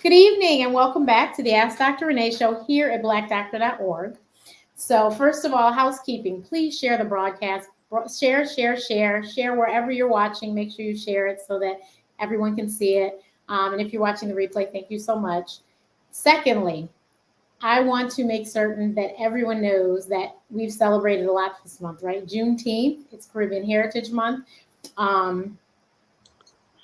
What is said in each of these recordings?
Good evening and welcome back to the Ask Dr. Renee show here at blackdoctor.org. So, first of all, housekeeping. Please share the broadcast. Share wherever you're watching. Make sure you share it so that everyone can see it. And if you're watching the replay, thank you so much. Secondly, I want to make certain that everyone knows that we've celebrated a lot this month, right? Juneteenth, it's Caribbean Heritage Month. Um,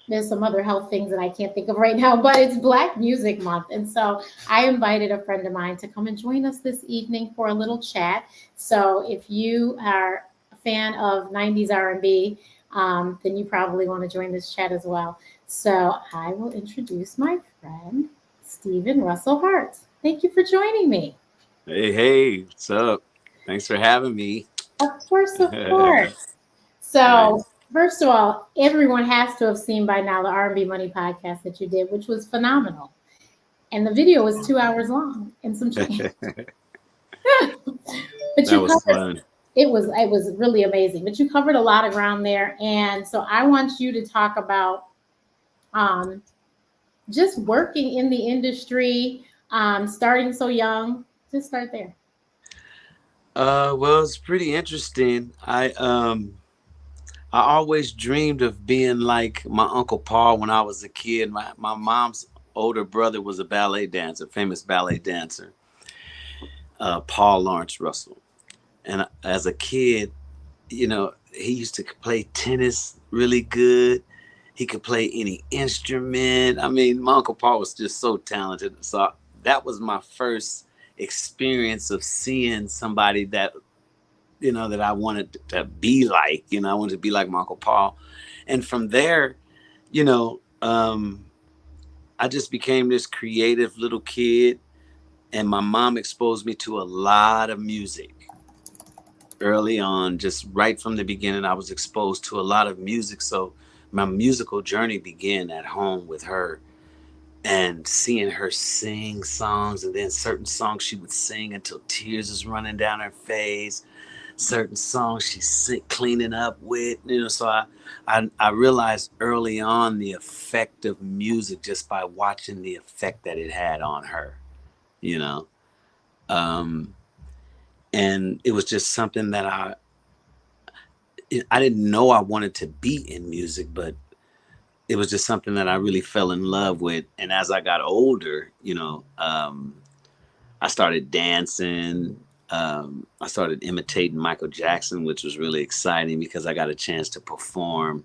there's some other health things that I can't think of right now, but it's Black Music Month. And so I invited a friend of mine to come and join us this evening for a little chat. So if you are a fan of 90s R&B, then you probably want to join this chat as well. So I will introduce my friend, Steven Russell Harts. Thank you for joining me. Hey, what's up? Thanks for having me. Of course, of course. So, first of all, everyone has to have seen by now the R&B Money podcast that you did, which was phenomenal. And the video was 2 hours long and some change. But That was fun. It was really amazing. But you covered a lot of ground there, and so I want you to talk about um, just working in the industry, starting so young. Just start there. Well, it's pretty interesting. I always dreamed of being like my Uncle Paul when I was a kid. My mom's older brother was a ballet dancer, famous ballet dancer, Paul Lawrence Russell. And as a kid, he used to play tennis really good. He could play any instrument. I mean, my Uncle Paul was just so talented. So that was my first experience of seeing somebody that that I wanted to be like. I wanted to be like my Uncle Paul. And from there, you know, um, I just became this creative little kid. And my mom exposed me to a lot of music early on. Just right from the beginning, I was exposed to a lot of music. So my musical journey began at home with her, and seeing her sing songs, and then certain songs she would sing until tears was running down her face. Certain songs she cleaning up with, so I realized early on the effect of music just by watching the effect that it had on her, you know um and it was just something that I didn't know I wanted to be in music, but it was just something that I really fell in love with. And as I got older, I started dancing. I started imitating Michael Jackson, which was really exciting because I got a chance to perform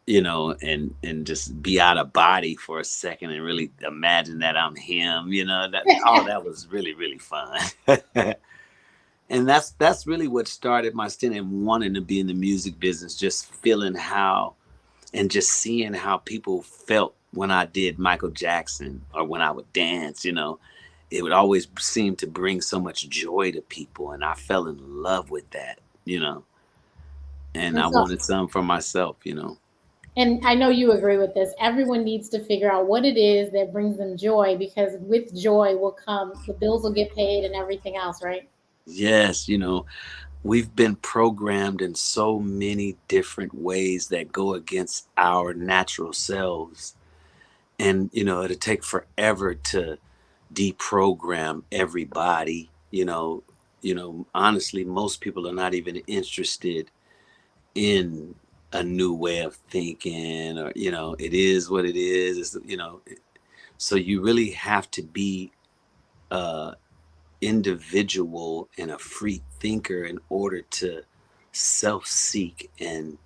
and just be out of body for a second and really imagine that I'm him. That all that was really, really fun. And that's really what started my stint in wanting to be in the music business, just feeling how and just seeing how people felt when I did Michael Jackson or when I would dance. It would always seem to bring so much joy to people, and I fell in love with that. And And I so, wanted some for myself. and I know you agree with this. Everyone needs to figure out what it is that brings them joy because with joy will come the bills will get paid and everything else, right? Yes, we've been programmed in so many different ways that go against our natural selves. And, it'll take forever to deprogram everybody. Honestly, most people are not even interested in a new way of thinking, or it is what it is. So you really have to be a individual and a free thinker in order to self-seek and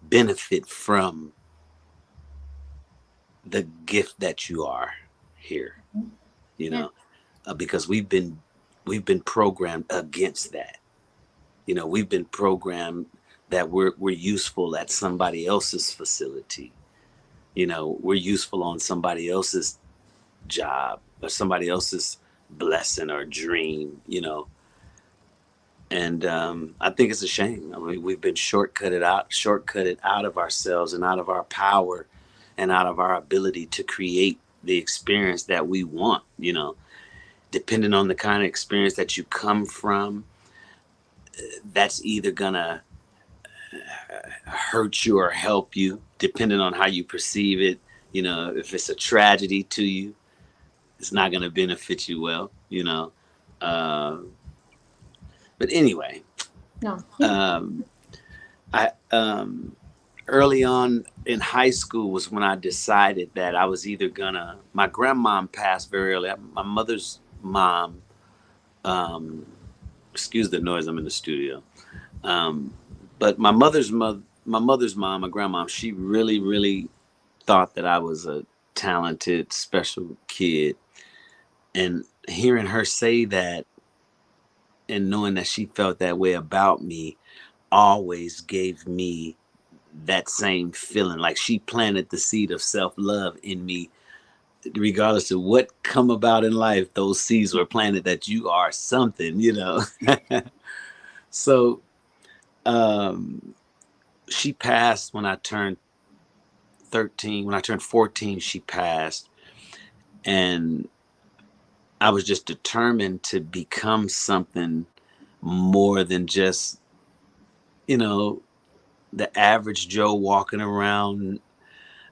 benefit from the gift that you are here. you Yeah. know because we've been programmed against that. We've been programmed that we're useful at somebody else's facility. We're useful on somebody else's job or somebody else's blessing or dream. And I think it's a shame. I mean, we've been shortcutted out of ourselves and out of our power and out of our ability to create the experience that we want. Depending on the kind of experience that you come from, that's either gonna hurt you or help you, depending on how you perceive it. if it's a tragedy to you, it's not going to benefit you well, uh, but anyway, No. I early on in high school was when I decided that I was either gonna. My grandmom passed very early. My mother's mom. Um, Excuse the noise. I'm in the studio. But my mother's mom, my grandmom, she really, really thought that I was a talented, special kid. And hearing her say that, and knowing that she felt that way about me, always gave me that same feeling. Like she planted the seed of self-love in me, regardless of what come about in life. Those seeds were planted that you are something. So she passed when I turned 13. When I turned 14, she passed. And I was just determined to become something more than just, the average Joe walking around.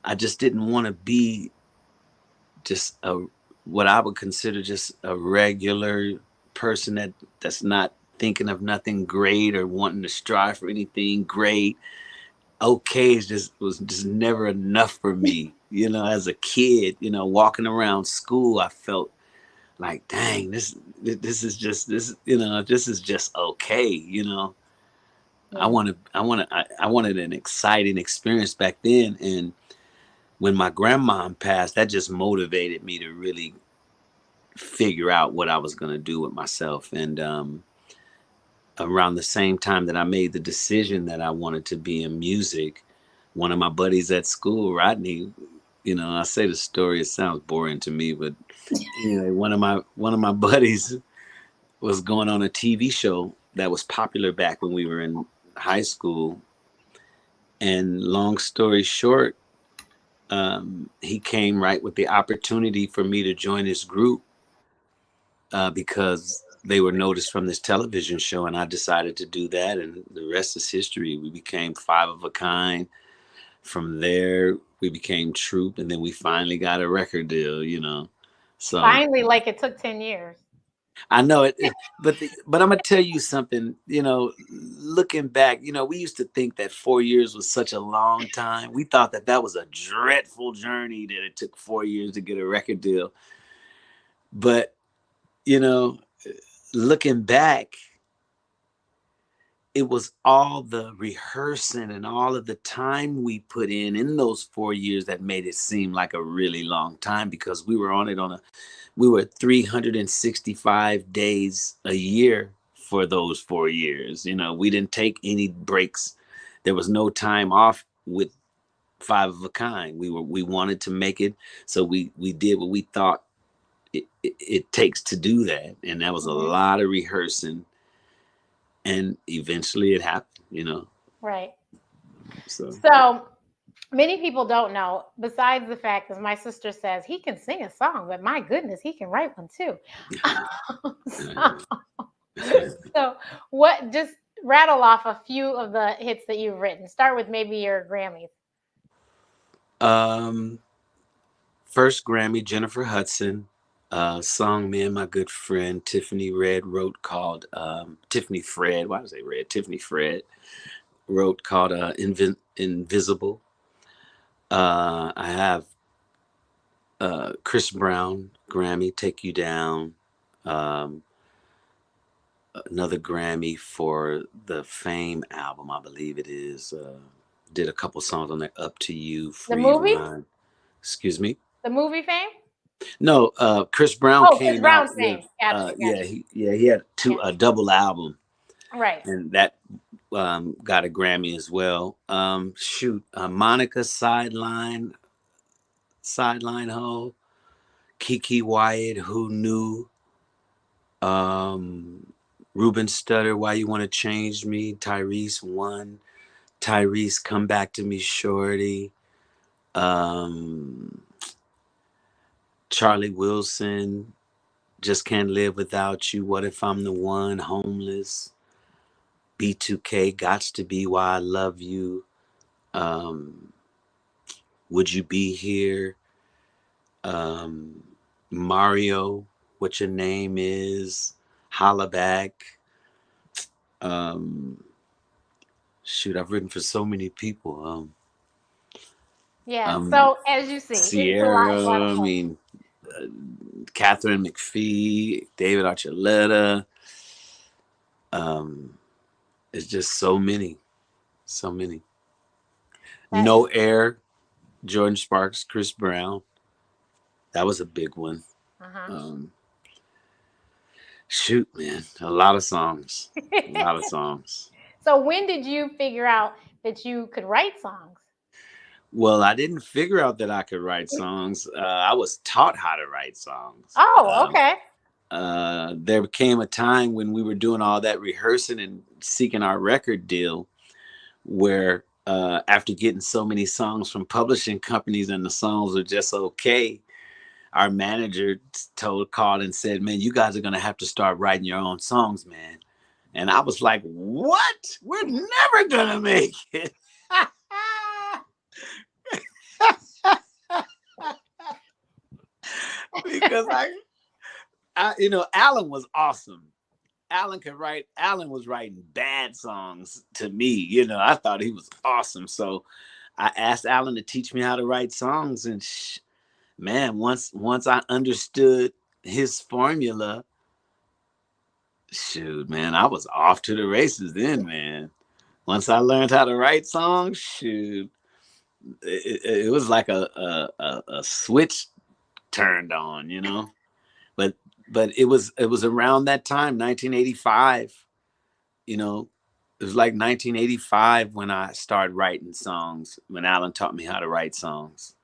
I just didn't want to be just what I would consider just a regular person that's not thinking of nothing great or wanting to strive for anything great. Okay, was just never enough for me. As a kid, walking around school, I felt like, dang, this is just this is just okay. Yeah. I wanted an exciting experience back then, and when my grandmom passed, that just motivated me to really figure out what I was going to do with myself. And around the same time that I made the decision that I wanted to be in music, one of my buddies at school, Rodney, I say the story, it sounds boring to me, but anyway, one of my buddies was going on a TV show that was popular back when we were in high school. And long story short, he came right with the opportunity for me to join his group because they were noticed from this television show, and I decided to do that, and the rest is history. We became Five of a Kind. From there, we became Troop, and then we finally got a record deal. So Finally, like it took 10 years. I know it, but I'm gonna tell you something. Looking back, we used to think that 4 years was such a long time. We thought that was a dreadful journey, that it took 4 years to get a record deal. But looking back, it was all the rehearsing and all of the time we put in those 4 years that made it seem like a really long time, because we were on it we were 365 days a year for those 4 years. We didn't take any breaks. There was no time off with Five of a Kind. We wanted to make it, so we did what we thought it takes to do that, and that was a lot of rehearsing, and eventually it happened. Right. So Many people don't know, besides the fact, as my sister says, he can sing a song, but my goodness, he can write one too. So what, just rattle off a few of the hits that you've written. Start with maybe your Grammys. First Grammy, Jennifer Hudson, song me and my good friend Tiffany Red wrote, called Tiffany Fred. Why was I Red? Tiffany Fred wrote, called Invisible. I have Chris Brown Grammy, Take You Down. Another Grammy for the Fame album, I believe it is. Did a couple songs on there, Up to You, Free The movie? Mind. Excuse me? The movie Fame? No, Chris Brown Oh, Chris came Brown out Fame. with Gotcha. he had a double album, Right. and that got a Grammy as well. Monica Sideline Ho, Kiki Wyatt, Who Knew, Ruben Studdard, Why You Want to Change Me, Tyrese One, Tyrese Come Back to Me Shorty, Charlie Wilson, Just Can't Live Without You, What If I'm the One, Homeless, B2K, Gots to Be Why I Love You, Would You Be Here? Mario, What Your Name Is, Holla Back. Shoot, I've written for so many people. Yeah. So as you see, it's a lot Sierra, of I fun. mean, Catherine McPhee, David Archuleta. It's just so many, so many. That No is, Air, Jordan Sparks, Chris Brown. That was a big one. uh-huh. Um, Shoot, man, a lot of songs, a lot of songs. So when did you figure out that you could write songs? Well, I didn't figure out that I could write songs. I was taught how to write songs. Oh, okay. There came a time when we were doing all that rehearsing and seeking our record deal, where after getting so many songs from publishing companies and the songs were just okay, our manager called and said, "Man, you guys are gonna have to start writing your own songs, man." And I was like, "What? We're never gonna make it." Because Allen was awesome. Allen could write. Allen was writing bad songs to me. I thought he was awesome. So I asked Allen to teach me how to write songs, and man, once I understood his formula, shoot, man, I was off to the races then, man. Once I learned how to write songs, shoot, it was like a switch turned on. But it was around that time, 1985. It was like 1985 when I started writing songs. When Allen taught me how to write songs.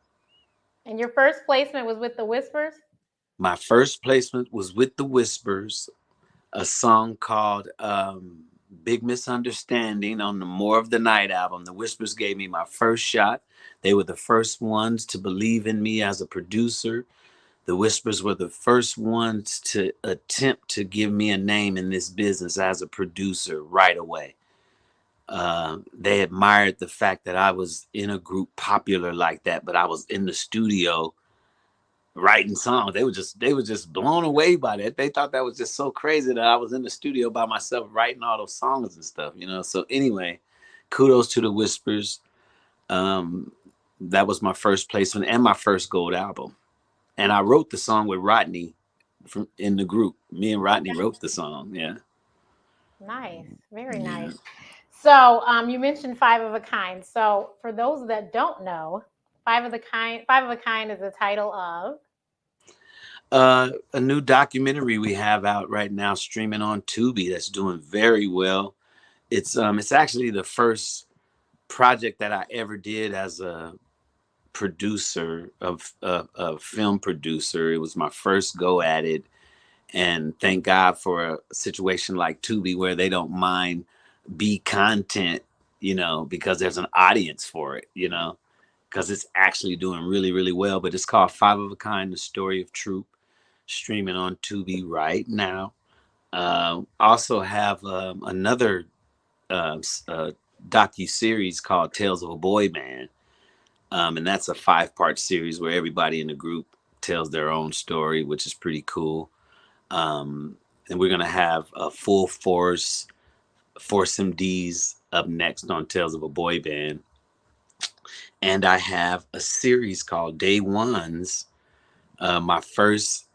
And your first placement was with the Whispers? My first placement was with the Whispers, a song called Big Misunderstanding on the More of the Night album. The Whispers gave me my first shot. They were the first ones to believe in me as a producer. The Whispers were the first ones to attempt to give me a name in this business as a producer right away. They admired the fact that I was in a group popular like that, but I was in the studio writing songs. They were just blown away by that. They thought that was just so crazy that I was in the studio by myself writing all those songs and stuff. So anyway, kudos to the Whispers. That was my first placement and my first gold album. And I wrote the song with Rodney in the group. Me and Rodney wrote the song. Yeah. Nice. Very Yeah. nice. So you mentioned Five of a Kind. So for those that don't know, Five of a Kind is the title of. A new documentary we have out right now, streaming on Tubi, that's doing very well. It's actually the first project that I ever did as a producer of film producer. It was my first go at it, and thank God for a situation like Tubi where they don't mind B content, because there's an audience for it, because it's actually doing really, really well. But it's called Five of a Kind: The Story of Troop, streaming on Tubi right now. Also have another docu series called Tales of a Boy Band, and that's a 5-part series where everybody in the group tells their own story, which is pretty cool. And we're gonna have a full force MDs up next on Tales of a Boy Band, and I have a series called Day Ones, my first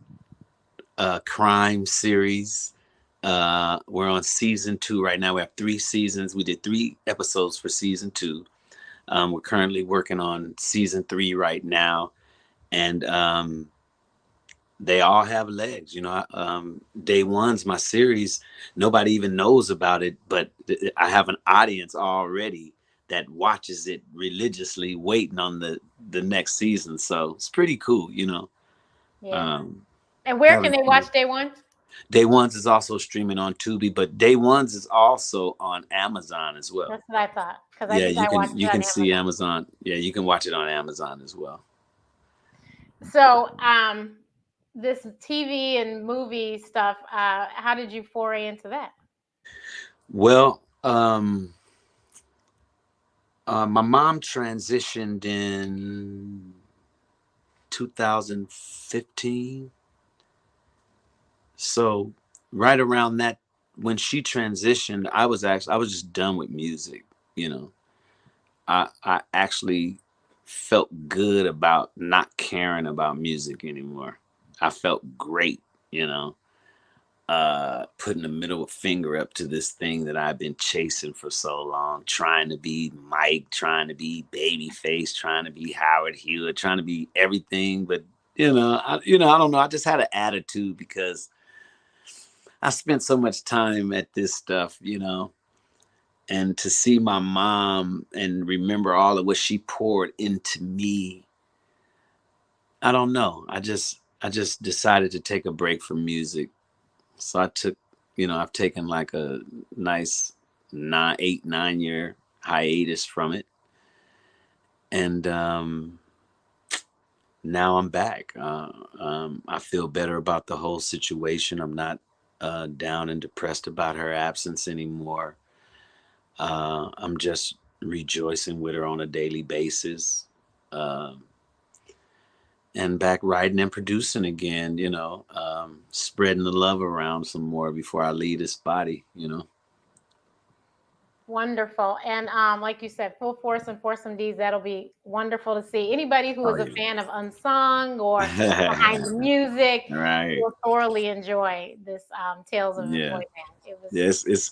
crime series. We're on season 2 right now. We have 3 seasons. We did 3 episodes for season 2. We're currently working on season 3 right now, and they all have legs. Day One's my series. Nobody even knows about it, but I have an audience already that watches it religiously, waiting on the next season. So it's pretty cool. Yeah. Um, And where can having they fun. watch Day One? Day One's is also streaming on Tubi, but Day One's is also on Amazon as well. That's what I thought. Because I Yeah, think you I can watched it you on can see Amazon. Amazon. Yeah, you can watch it on Amazon as well. So this TV and movie stuff, how did you foray into that? Well, My mom transitioned in 2015. So right around that, when she transitioned, I was just done with music. You know, I actually felt good about not caring about music anymore. I felt great, you know, putting the middle finger up to this thing that I've been chasing for so long, trying to be Mike, trying to be Babyface, trying to be Howard Hewitt, trying to be everything. But I don't know. I just had an attitude because I spent so much time at this stuff, and to see my mom and remember all of what she poured into me. I don't know. I just decided to take a break from music. So I've taken like a nice 9 year hiatus from it. And now I'm back. I feel better about the whole situation. I'm not down and depressed about her absence anymore. I'm just rejoicing with her on a daily basis. Um and back writing and producing again, spreading the love around some more before I leave this body. Wonderful. And like you said, full force and foursome D's, that'll be wonderful to see. Anybody who Oh is a fan of Unsung or Behind the Music Right. will thoroughly enjoy this Tales of a Boy Yeah. Band. It was Yes, it's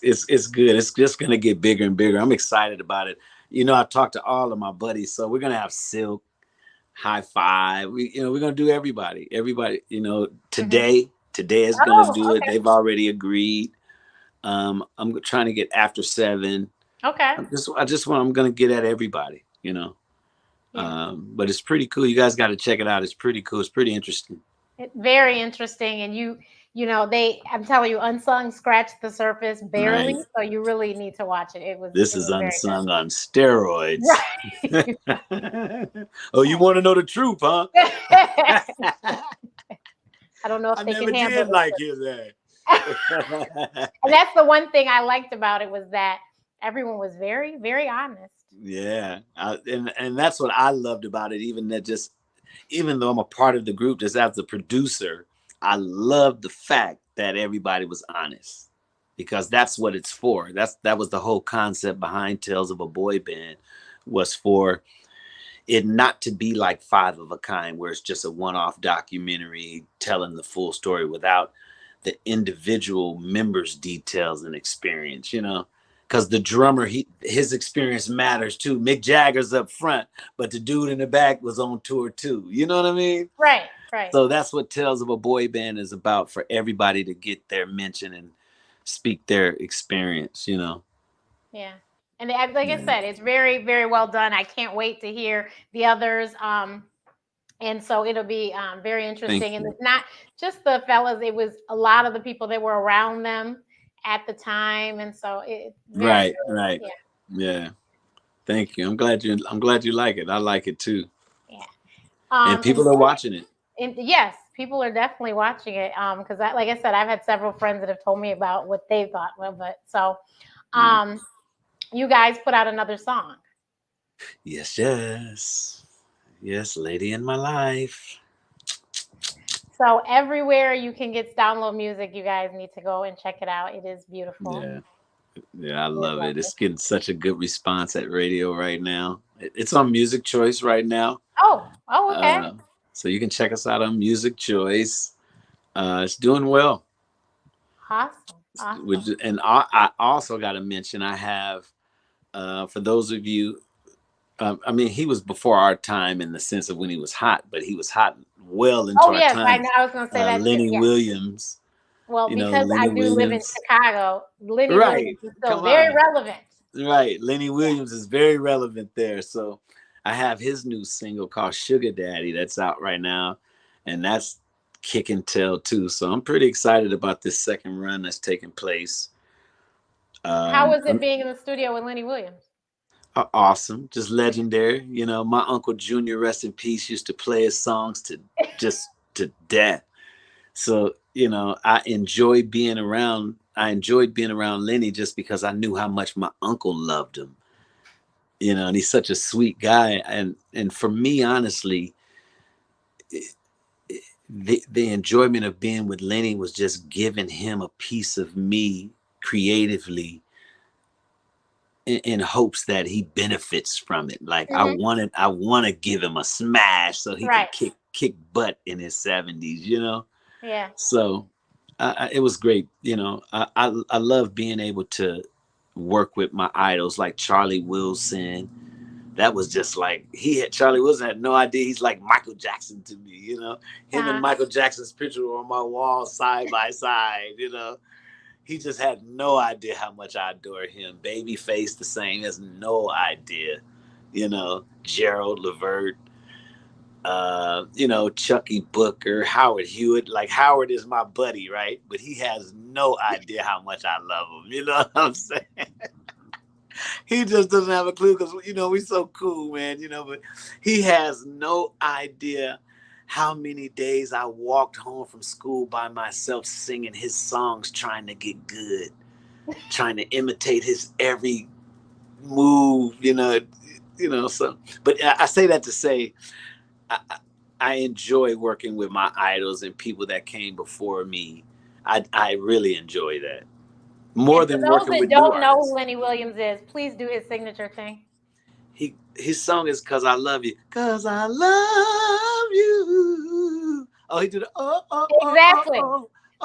good. It's just gonna get bigger and bigger. I'm excited about it. I've talked to all of my buddies, so we're gonna have Silk, High Five. We're gonna do everybody. Everybody, today is gonna oh, do it. They've already agreed. I'm trying to get After Seven. okay. I'm gonna get at everybody. Yeah. But it's pretty cool. You guys got to check it out. It's pretty cool. It's pretty interesting. Very interesting. And I'm telling you, Unsung scratched the surface barely. Right. So you really need to watch it. This It is was very Unsung on steroids. good. Oh, you want to know the truth, huh? Right. I don't know if I they never can handle did it. like his ass. And that's the one thing I liked about it was that everyone was very, very honest. Yeah, and that's what I loved about it. Even though I'm a part of the group, just as a producer, I love the fact that everybody was honest, because that's what it's for. That was the whole concept behind Tales of a Boy Band, was for it not to be like Five of a Kind, where it's just a one-off documentary telling the full story without the individual members' details and experience. Because the drummer, his experience matters too. Mick Jagger's up front, but the dude in the back was on tour too. You know what I mean? Right, right. So that's what Tales of a Boy Band is about, for everybody to get their mention and speak their experience. Yeah. And like I Yeah. said, it's very, very well done. I can't wait to hear the others. And so it'll be very Thank interesting. And you. it's not just the fellas, it was a lot of the people that were around them at the time. And so it's very Right, good. right. Yeah. Yeah. Thank you. I'm glad you like it. I like it too. Yeah. And And people are watching it. yes, people are definitely watching it. Because like I said, I've had several friends that have told me about what they thought of it. So you guys put out another song. Yes, yes. Yes, Lady in My Life. So everywhere you can get download music, you guys need to go and check it out. It is beautiful. Yeah. Yeah, I It is love it. lovely. It's getting such a good response at radio right now. It's on Music Choice right now. Oh, okay. So you can check us out on Music Choice. It's doing well. Awesome. Awesome. And I also got to mention, I have, for those of you, I mean, he was before our time in the sense of when he was hot, but he was hot well into Oh, our yes, I time. know. I was going to say that too. Lenny Yeah. Williams, Well, because I Lenny do live in Williams. Chicago, Lenny Right. Williams is still Come very on. relevant. Right. Lenny Yeah. Williams is very relevant there. So I have his new single called Sugar Daddy that's out right now. And that's kicking tail too. So I'm pretty excited about this second run that's taking place. How was it being in the studio with Lenny Williams? Awesome. Just legendary. My Uncle Junior, rest in peace, used to play his songs to death. So, I enjoyed being around Lenny just because I knew how much my uncle loved him. you know, and he's such a sweet guy. And for me, honestly, the enjoyment of being with Lenny was just giving him a piece of me creatively in hopes that he benefits from it. Like I want to give him a smash so he can Right. kick butt in his 70s, you know? Yeah. So it was great. You know, I love being able to work with my idols like Charlie Wilson. That was just like Charlie Wilson had no idea he's like Michael Jackson to me, you know. Him and Michael Jackson's picture were on my wall side by side, you know. He just had no idea how much I adore him. Babyface the same, has no idea, you know. Gerald Levert, you know, Chucky Booker, Howard Hewitt. Like Howard is my buddy, right? But he has no idea how much I love him. You know what I'm saying? He just doesn't have a clue because, you know, we're so cool, man, you know, but he has no idea how many days I walked home from school by myself singing his songs, trying to get good, trying to imitate his every move, you know, so, but I say that to say, I enjoy working with my idols and people that came before me. I really enjoy that more And for than those working that with new don't know who artists. Lenny Williams is, please do his signature thing. His song is "Cause I Love You." Cause I love you. Oh, he did. Exactly.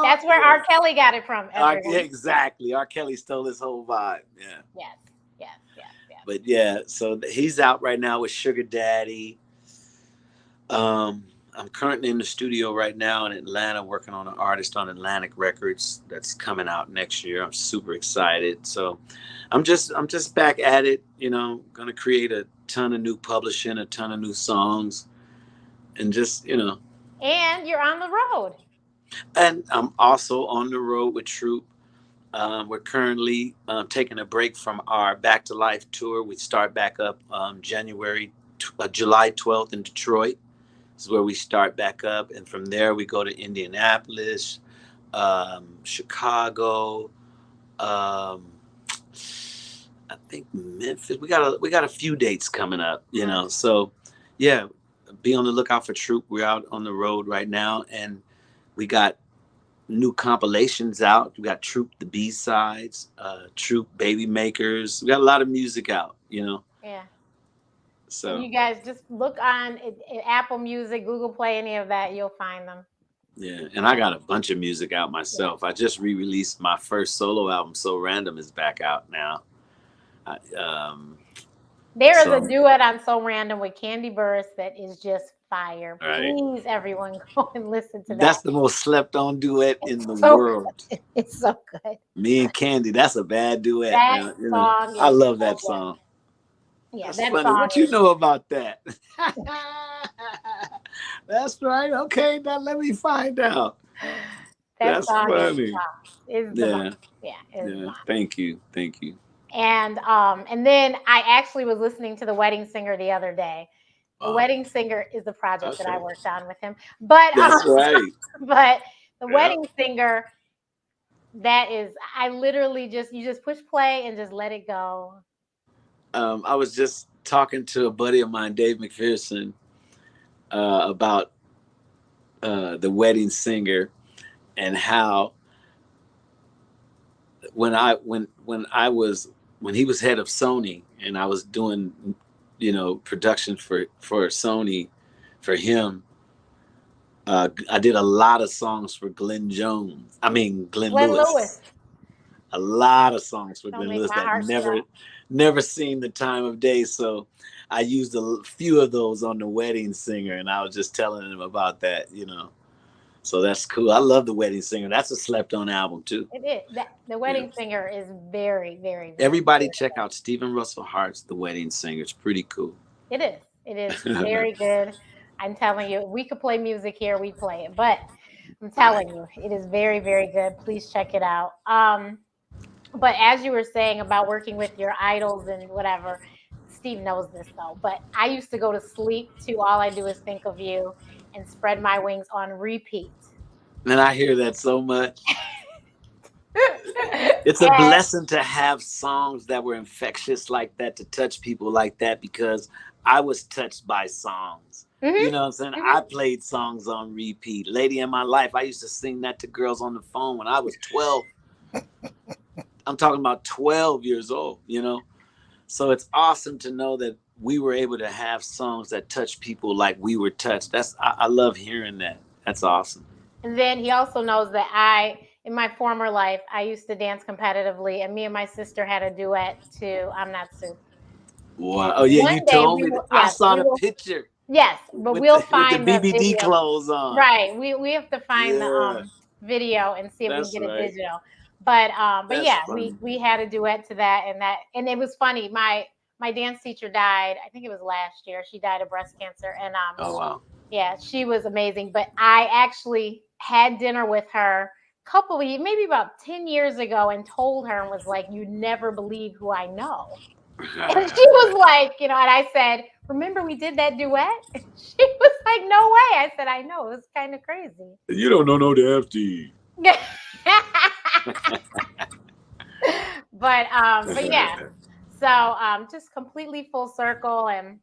That's where Yeah. R. Kelly got it from, everyone. Yeah, exactly. R. Kelly stole his whole vibe. Yeah. Yes, yes, yes, yes. But yeah, so he's out right now with Sugar Daddy. I'm currently in the studio right now in Atlanta working on an artist on Atlantic Records that's coming out next year. I'm super excited. So I'm just back at it, you know, gonna create a ton of new publishing, a ton of new songs, and just, you know. And you're on the road. And I'm also on the road with Troop. We're currently taking a break from our Back to Life tour. We start back up July 12th in Detroit. This is where we start back up, and from there we go to Indianapolis, Chicago, I think Memphis. We got a few dates coming up, you know. So, yeah, be on the lookout for Troop. We're out on the road right now, and we got new compilations out. We got Troop the B sides, Troop Baby Makers. We got a lot of music out, you know. Yeah. So And you guys just look on Apple Music, Google Play, any of that, you'll find them. yeah, and I got a bunch of music out myself. I just re-released my first solo album. So Random is back out now. I, There is so a duet on So Random with Candy Burris that is just fire. right. Please, everyone, go and listen to that. That's the most slept on duet in the so world. good. It's so good. Me and Candy, that's a bad duet. That Man. You know, song I is love so that good. song. Yeah, That's that funny. song What you is know about that? That's right. Okay, now let me find out. that That's song funny. is the Yeah. bomb. Yeah, is the Yeah. bomb. Thank you. Thank you. And then I actually was listening to The Wedding Singer the other day. The Wedding Singer is the project that I worked on with him. But That's right. but The Yeah. Wedding Singer, that is, I literally you just push play and just let it go. I was just talking to a buddy of mine, Dave McPherson, about The Wedding Singer and how when he was head of Sony and I was doing, you know, production for Sony for him. I did a lot of songs for Glenn Lewis. A lot of songs for Glenn Lewis that never seen the time of day. So I used a few of those on The Wedding Singer, and I was just telling him about that, you know. So that's cool. I love The Wedding Singer. That's a slept on album too. It is. The Wedding Singer is very, very, very Everybody good. check out Steven Russell Hart's The Wedding Singer. It's pretty cool. It is. It is very good. I'm telling you, we could play music here, we play it. But I'm telling you, it is very, very good. Please check it out. But as you were saying about working with your idols and whatever, Steve knows this though. But I used to go to sleep to All I Do Is Think of You and Spread My Wings on repeat. And I hear that so much. It's a blessing to have songs that were infectious like that, to touch people like that, because I was touched by songs. You know what I'm saying? I played songs on repeat. Lady in My Life, I used to sing that to girls on the phone when I was 12. I'm talking about 12 years old, you know? So it's awesome to know that we were able to have songs that touch people like we were touched. I love hearing that. That's awesome. And then he also knows that in my former life, I used to dance competitively, and me and my sister had a duet to I'm Not Soup. Wow. Oh, yeah, you told me. I saw the picture. Yes, but we'll find the BBD video. Clothes on. Right. We have to find the video and see if we can get it digital. But yeah, we had a duet to that, and it was funny. My dance teacher died, I think it was last year. She died of breast cancer. And oh wow. Yeah, she was amazing. But I actually had dinner with her maybe about 10 years ago, and told her and was like, "You never believe who I know." And she was like, and I said, "Remember we did that duet?" And she was like, "No way." I said, "I know, it was kind of crazy." You don't know no FD. But yeah. So just completely full circle, and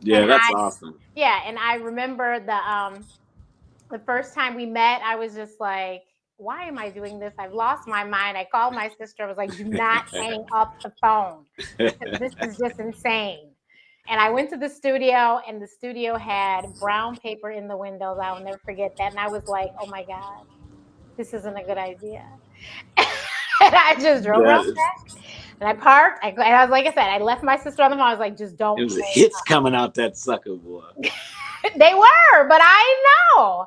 that's awesome. Yeah, and I remember the first time we met, I was just like, why am I doing this? I've lost my mind. I called my sister. I was like, do not hang up the phone. This is just insane. And I went to the studio, and the studio had brown paper in the windows. I will never forget that. And I was like, oh my God, this isn't a good idea. And I just drove around back, and I parked. I was like I said, I left my sister on the phone. I was like, just don't. It was hits coming out that sucker, boy. They were, but I know.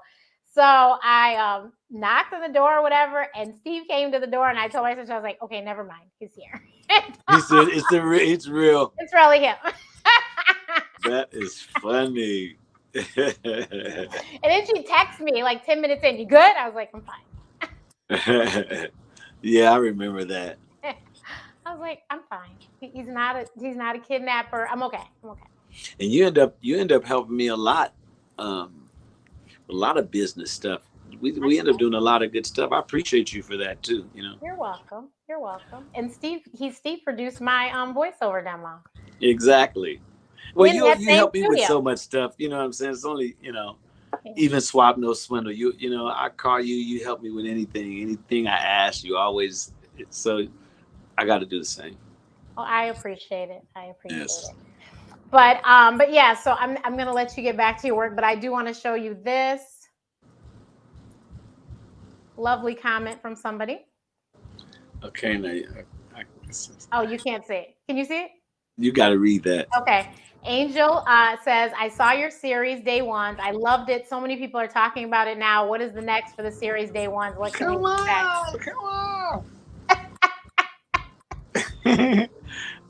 So I knocked on the door or whatever, and Steve came to the door, and I told my sister, I was like, okay, never mind, he's here. He said, it's real. It's really him. That is funny. And then she texted me like 10 minutes in, you good? I was like, I'm fine. Yeah, I remember that. I was like, I'm fine. He's not a kidnapper. I'm okay. And you end up helping me a lot of business stuff. We end up doing a lot of good stuff. I appreciate you for that too. You're welcome. And Steve produced my voiceover demo. Exactly. Well, you help me with so much stuff. You know what I'm saying? It's only even Swap No Swindle. I call you. You help me with anything I ask. You always. So I got to do the same. Oh, I appreciate it. It. But yeah, so I'm gonna let you get back to your work, but I do want to show you this lovely comment from somebody. Okay, now oh, you can't see it. Can you see it? You got to read that. Okay. Angel says, I saw your series day ones. I loved it. So many people are talking about it now. What is the next for the series day ones? What can we expect? Come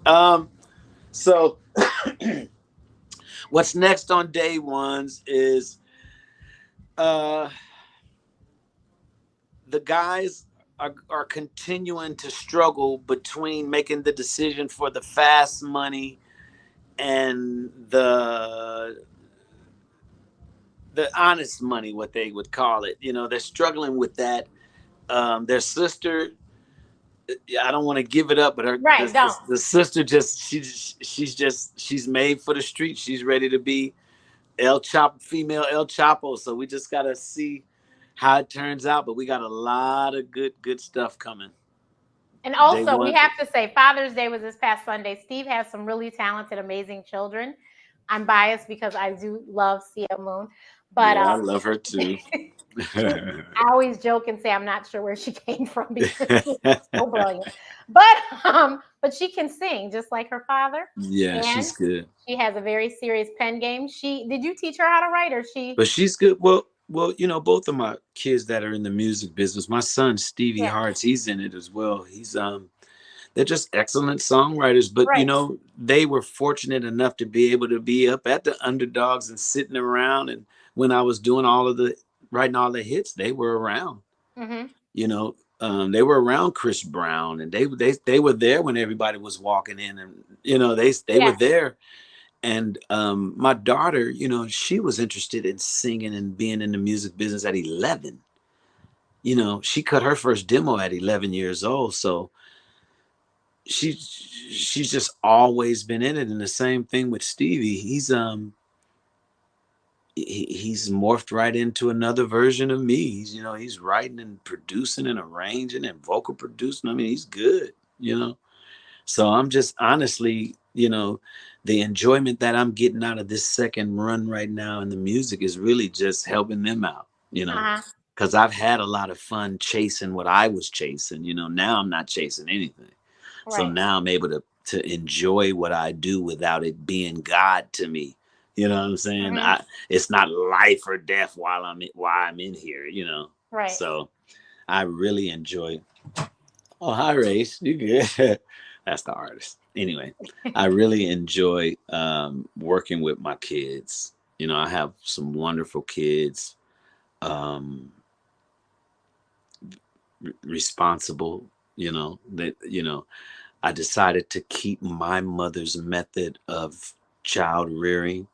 on. So what's next on day ones is the guys are continuing to struggle between making the decision for the fast money and the honest money, what they would call it. They're struggling with that. Their sister, I don't want to give it up, but the sister she's made for the street. She's ready to be female El Chapo. So we just got to see how it turns out, but we got a lot of good stuff coming. And also, we have to say, Father's Day was this past Sunday. Steve has some really talented, amazing children. I'm biased because I do love Sia Moon, but I love her too. I always joke and say I'm not sure where she came from because she's so brilliant. But she can sing just like her father. Yeah, and she's good. She has a very serious pen game. Did you teach her how to write, or she? But she's good. Well, both of my kids that are in the music business, my son Stevie Harts, he's in it as well. He's they're just excellent songwriters, but they were fortunate enough to be able to be up at the Underdogs and sitting around. And when I was doing writing all the hits, they were around. Mm-hmm. They were around Chris Brown, and they were there when everybody was walking in, and they were there. And my daughter, she was interested in singing and being in the music business at 11. She cut her first demo at 11 years old. So she's just always been in it. And the same thing with Stevie. He's morphed right into another version of me. He's writing and producing and arranging and vocal producing. I mean, he's good, you know. So I'm just honestly, the enjoyment that I'm getting out of this second run right now in the music is really just helping them out, Uh-huh. because I've had a lot of fun chasing what I was chasing. Now I'm not chasing anything. So Right. now I'm able to enjoy what I do without it being God to me. You know what I'm saying? Mm-hmm. It's not life or death while I'm in here, Right. So I really enjoy. Oh, hi, Race. You good? That's the artist. Anyway, I really enjoy working with my kids. I have some wonderful kids, um, responsible. That I decided to keep my mother's method of child rearing.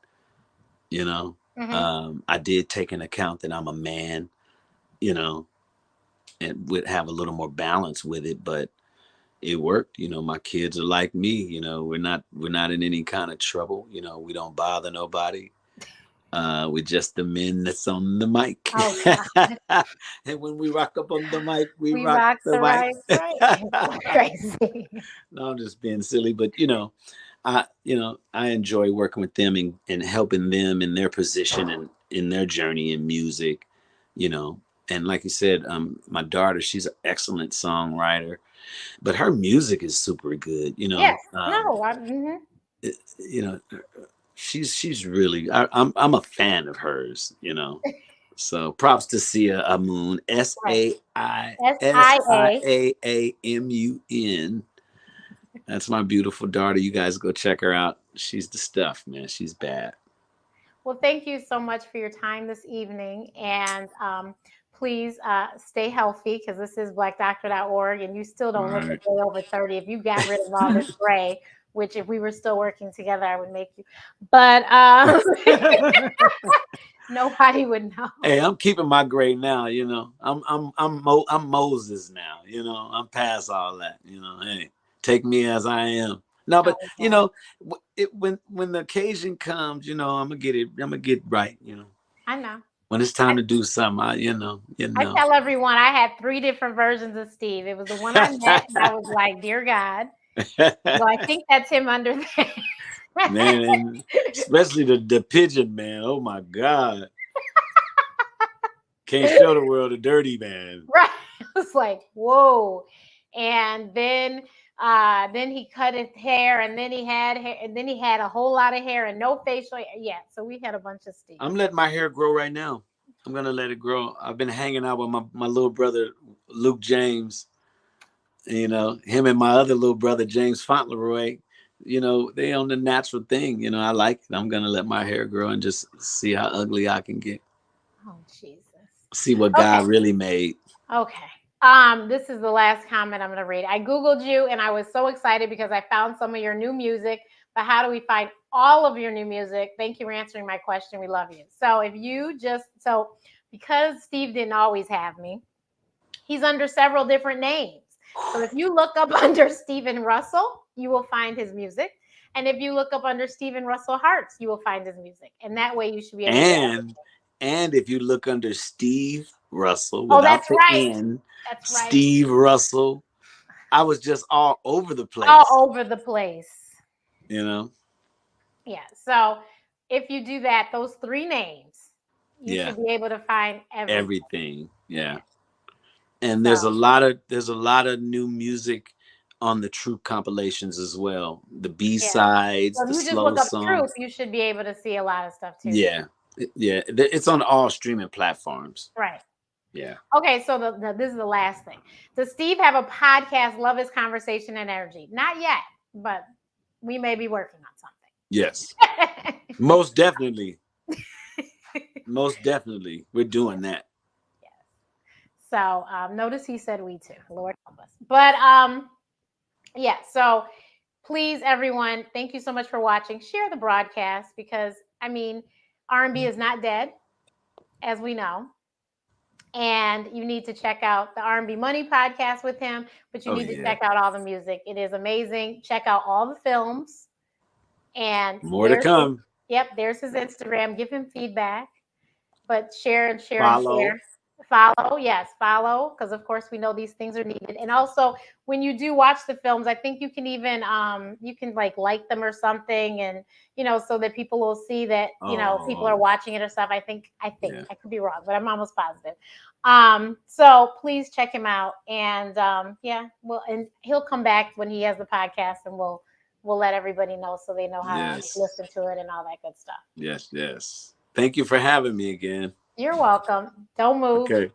You know, Mm-hmm. I did take into account that I'm a man. You know, and would have a little more balance with it, but it worked. My kids are like me. We're not in any kind of trouble. We don't bother nobody. We're just the men that's on the mic. Oh God. And when we rock up on the mic, we We rock rock the the mic. right, right. Crazy. No, I'm just being silly, but I enjoy working with them and helping them in their position and in their journey in music. you know and like you said, my daughter, she's an excellent songwriter, but her music is super good. Yes. No. Mm-hmm. It- you know she's really, I'm a fan of hers. So props to Sia Amun, Right. Saia SIA. Amun. That's my beautiful daughter. You guys go check her out. She's the stuff, man. She's bad. Well, thank you so much for your time this evening. And please stay healthy because this is blackdoctor.org and you still All don't look a right. day over 30. If you got rid of all this gray, which if we were still working together, I would make you. But nobody would know. Hey, I'm keeping my grade now. I'm Moses now. I'm past all that. Hey, take me as I am. No, but Oh, boy. when the occasion comes, I'm gonna get it. I'm gonna get right. I know. When it's I, time to do something, I tell everyone I had three different versions of Steve. It was the one I met, and I was like, "Dear God." So I think that's him under there. Man, and especially the pigeon man. Oh my God. Can't show the world a dirty man. Right. It was like, whoa. And then he cut his hair and then he had hair and then he had a whole lot of hair and no facial hair. Yeah, so we had a bunch of Steve. I'm letting my hair grow right now. I'm gonna let it grow. I've been hanging out with my little brother Luke James. Him and my other little brother James Fauntleroy. They on the natural thing. I like it. I'm gonna let my hair grow and just see how ugly I can get. Oh Jesus. See what Okay. God really made. Okay. This is the last comment I'm gonna read. I Googled you and I was so excited because I found some of your new music. But how do we find all of your new music? Thank you for answering my question. We love you. So because Steve didn't always have me, he's under several different names. So if you look up under Steven Russell, you will find his music. And if you look up under Steven Russell Harts, you will find his music. And that way you should be able to get And everything. and if you look under Steve Russell Oh, without that's the right. N, That's right. Steve Russell, I was just all over the All place. over the place. You know? Yeah. So if you do that, those three names, you Yeah. should be able to find everything. Everything. Yeah. Yeah. And So there's a lot of new music on the Troop compilations as well. The B yeah. sides, So if the you just slow look up Truth, songs. you should be able to see a lot of stuff too. Yeah. Yeah. It's on all streaming platforms. Right. Yeah. Okay, so this is the last thing. Does Steve have a podcast? Love his conversation and energy. Not yet, but we may be working on Yes. something. Most definitely. Most definitely. We're doing that. Yes. So notice he said we too. Lord help us. But yeah. So please, everyone, thank you so much for watching. Share the broadcast because I mean, R&B is not dead, as we know. And you need to check out the R&B Money podcast with him, but you Oh need to yeah. check out all the music. It is amazing. Check out all the films. And More to come. there's his Instagram. Give him feedback, but share and share and Follow. share. Follow, yes, follow, because of course we know these things are needed. And also, when you do watch the films, I think you can even you can like them or something, and so that people will see that people are Oh watching it or stuff. I think yeah. I could be wrong, but I'm almost positive. So please check him out, and well, and he'll come back when he has the podcast, and we'll let everybody know so they know how to Yes. listen to it and all that good stuff. Yes. Yes. Thank you for having me again. You're welcome. Don't move. Okay.